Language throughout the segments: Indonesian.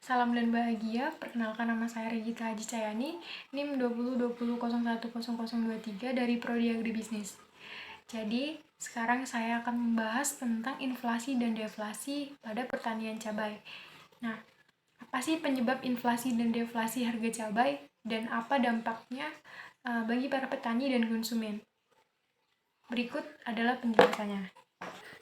Salam dan bahagia, perkenalkan nama saya Regita Haji Cayani, NIM 2020010023 dari Prodi Agribisnis. Jadi, sekarang saya akan membahas tentang inflasi dan deflasi pada pertanian cabai. Nah, apa sih penyebab inflasi dan deflasi harga cabai dan apa dampaknya bagi para petani dan konsumen? Berikut adalah penjelasannya.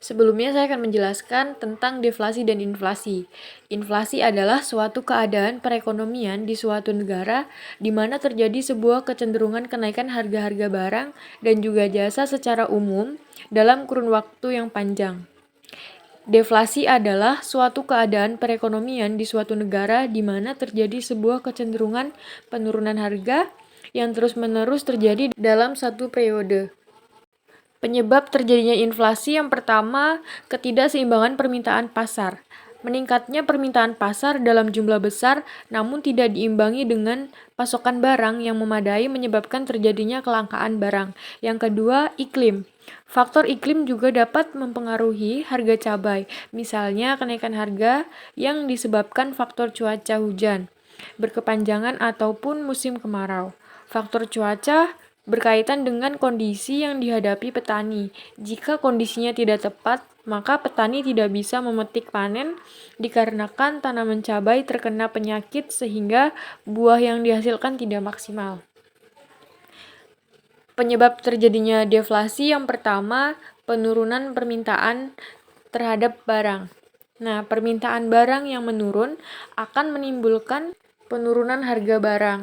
Sebelumnya saya akan menjelaskan tentang deflasi dan inflasi. Inflasi adalah suatu keadaan perekonomian di suatu negara di mana terjadi sebuah kecenderungan kenaikan harga-harga barang dan juga jasa secara umum dalam kurun waktu yang panjang. Deflasi adalah suatu keadaan perekonomian di suatu negara di mana terjadi sebuah kecenderungan penurunan harga yang terus-menerus terjadi dalam satu periode. Penyebab terjadinya inflasi yang pertama, ketidakseimbangan permintaan pasar. Meningkatnya permintaan pasar dalam jumlah besar namun tidak diimbangi dengan pasokan barang yang memadai menyebabkan terjadinya kelangkaan barang. Yang kedua, iklim. Faktor iklim juga dapat mempengaruhi harga cabai, misalnya kenaikan harga yang disebabkan faktor cuaca hujan berkepanjangan ataupun musim kemarau. Faktor cuaca berkaitan dengan kondisi yang dihadapi petani. Jika kondisinya tidak tepat, maka petani tidak bisa memetik panen dikarenakan tanaman cabai terkena penyakit sehingga buah yang dihasilkan tidak maksimal. Penyebab terjadinya deflasi yang pertama, penurunan permintaan terhadap barang. Nah, permintaan barang yang menurun akan menimbulkan penurunan harga barang.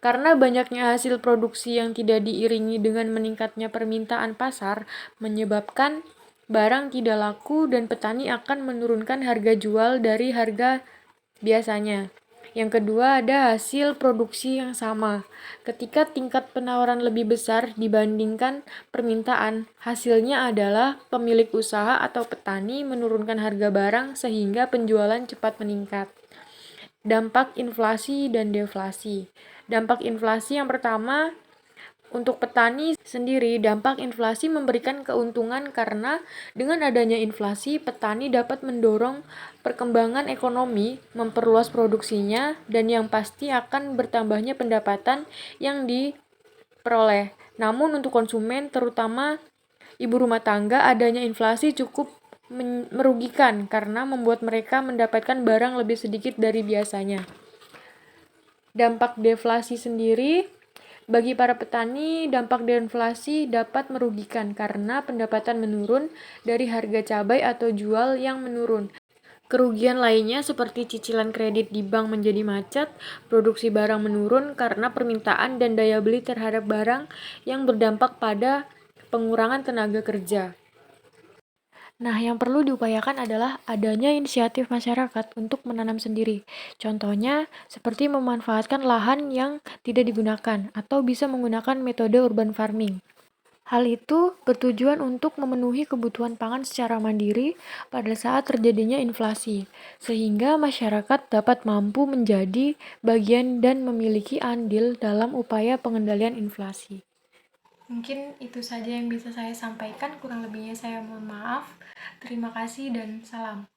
Karena banyaknya hasil produksi yang tidak diiringi dengan meningkatnya permintaan pasar, menyebabkan barang tidak laku dan petani akan menurunkan harga jual dari harga biasanya. Yang kedua, ada hasil produksi yang sama. Ketika tingkat penawaran lebih besar dibandingkan permintaan, hasilnya adalah pemilik usaha atau petani menurunkan harga barang sehingga penjualan cepat meningkat. Dampak inflasi dan deflasi. Dampak inflasi yang pertama, untuk petani sendiri, dampak inflasi memberikan keuntungan karena dengan adanya inflasi, petani dapat mendorong perkembangan ekonomi, memperluas produksinya, dan yang pasti akan bertambahnya pendapatan yang diperoleh. Namun untuk konsumen, terutama ibu rumah tangga, adanya inflasi cukup merugikan karena membuat mereka mendapatkan barang lebih sedikit dari biasanya. Dampak deflasi sendiri, bagi para petani, dampak deflasi dapat merugikan karena pendapatan menurun dari harga cabai atau jual yang menurun. Kerugian lainnya seperti cicilan kredit di bank menjadi macet, produksi barang menurun karena permintaan dan daya beli terhadap barang yang berdampak pada pengurangan tenaga kerja. Nah, yang perlu diupayakan adalah adanya inisiatif masyarakat untuk menanam sendiri. Contohnya, seperti memanfaatkan lahan yang tidak digunakan atau bisa menggunakan metode urban farming. Hal itu bertujuan untuk memenuhi kebutuhan pangan secara mandiri pada saat terjadinya inflasi, sehingga masyarakat dapat mampu menjadi bagian dan memiliki andil dalam upaya pengendalian inflasi. Mungkin itu saja yang bisa saya sampaikan, kurang lebihnya saya mohon maaf. Terima kasih dan salam.